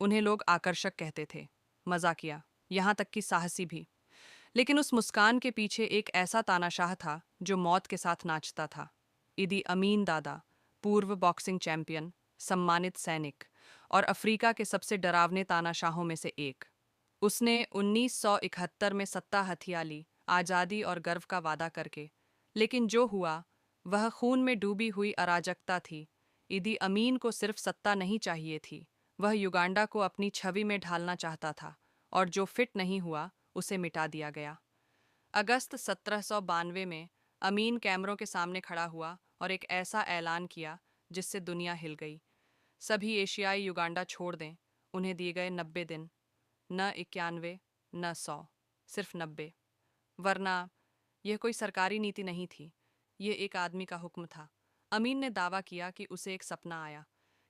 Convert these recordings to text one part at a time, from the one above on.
उन्हें लोग आकर्षक कहते थे, मजाकिया, यहाँ तक कि साहसी भी। लेकिन उस मुस्कान के पीछे एक ऐसा तानाशाह था जो मौत के साथ नाचता था। इदी अमीन दादा, पूर्व बॉक्सिंग चैंपियन, सम्मानित सैनिक और अफ्रीका के सबसे डरावने तानाशाहों में से एक। उसने 1971 में सत्ता हथिया ली, आज़ादी और गर्व का वादा करके। लेकिन जो हुआ वह खून में डूबी हुई अराजकता थी। इदी अमीन को सिर्फ सत्ता नहीं चाहिए थी, वह युगांडा को अपनी छवि में ढालना चाहता था, और जो फिट नहीं हुआ उसे मिटा दिया गया। अगस्त 1792 में अमीन कैमरों के सामने खड़ा हुआ और एक ऐसा ऐलान किया जिससे दुनिया हिल गई। सभी एशियाई युगांडा छोड़ दें। उन्हें दिए गए 90 दिन, न 91, न 100, सिर्फ 90। वरना यह कोई सरकारी नीति नहीं थी, ये एक आदमी का हुक्म था। अमीन ने दावा किया कि उसे एक सपना आया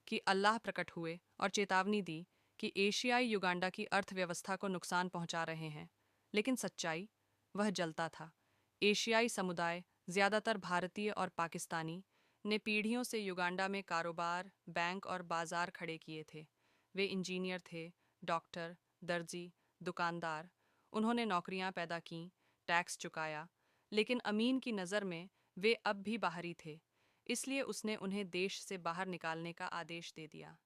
कि अल्लाह प्रकट हुए और चेतावनी दी कि एशियाई युगांडा की अर्थव्यवस्था को नुकसान पहुंचा रहे हैं। लेकिन सच्चाई, वह जलता था। एशियाई समुदाय, ज़्यादातर भारतीय और पाकिस्तानी, ने पीढ़ियों से युगांडा में कारोबार, बैंक और बाजार खड़े किए थे। वे इंजीनियर थे, डॉक्टर, दर्जी, दुकानदार। उन्होंने नौकरियां पैदा कीं, टैक्स चुकाया। लेकिन अमीन की नज़र में वे अब भी बाहरी थे, इसलिए उसने उन्हें देश से बाहर निकालने का आदेश दे दिया।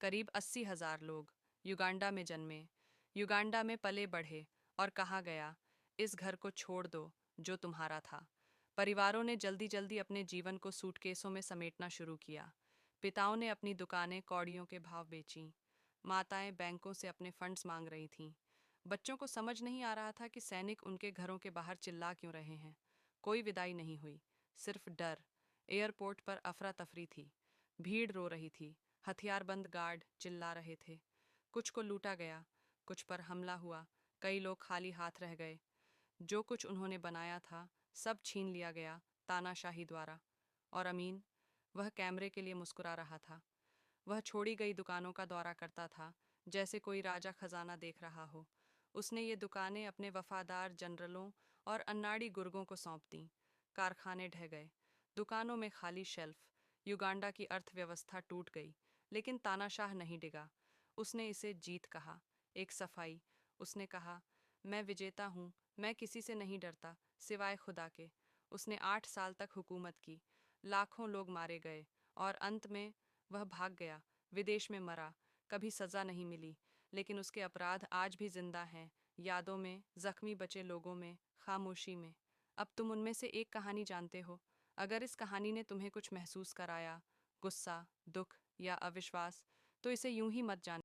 करीब 80,000 लोग युगांडा में जन्मे, युगांडा में पले बढ़े, और कहा गया, इस घर को छोड़ दो जो तुम्हारा था। परिवारों ने जल्दी जल्दी अपने जीवन को सूटकेसों में समेटना शुरू किया। पिताओं ने अपनी दुकानें कौड़ियों के भाव बेचीं। माताएं बैंकों से अपने फंड्स मांग रही थीं। बच्चों को समझ नहीं आ रहा था कि सैनिक उनके घरों के बाहर चिल्ला क्यों रहे हैं। कोई विदाई नहीं हुई, सिर्फ डर। एयरपोर्ट पर अफरा तफरी थी, भीड़ रो रही थी, हथियारबंद गार्ड चिल्ला रहे थे। कुछ को लूटा गया, कुछ पर हमला हुआ, कई लोग खाली हाथ रह गए। जो कुछ उन्होंने बनाया था सब छीन लिया गया तानाशाही द्वारा। और अमीन, वह कैमरे के लिए मुस्कुरा रहा था। वह छोड़ी गई दुकानों का दौरा करता था, जैसे कोई राजा खजाना देख रहा हो। उसने ये दुकानें अपने वफादार जनरलों और अन्नाड़ी गुर्गों को सौंप दीं। कारखाने ढह गए, दुकानों में खाली शेल्फ। युगांडा की अर्थव्यवस्था टूट गई, लेकिन तानाशाह नहीं डिगा। उसने इसे जीत कहा, एक सफाई। उसने कहा, मैं विजेता हूँ, मैं किसी से नहीं डरता सिवाय खुदा के। उसने 8 साल तक हुकूमत की, लाखों लोग मारे गए, और अंत में वह भाग गया, विदेश में मरा। कभी सज़ा नहीं मिली, लेकिन उसके अपराध आज भी जिंदा हैं, यादों में, जख्मी बचे लोगों में, खामोशी में। अब तुम उनमें से एक कहानी जानते हो। अगर इस कहानी ने तुम्हें कुछ महसूस कराया, गुस्सा, दुख या अविश्वास, तो इसे यूं ही मत जाने।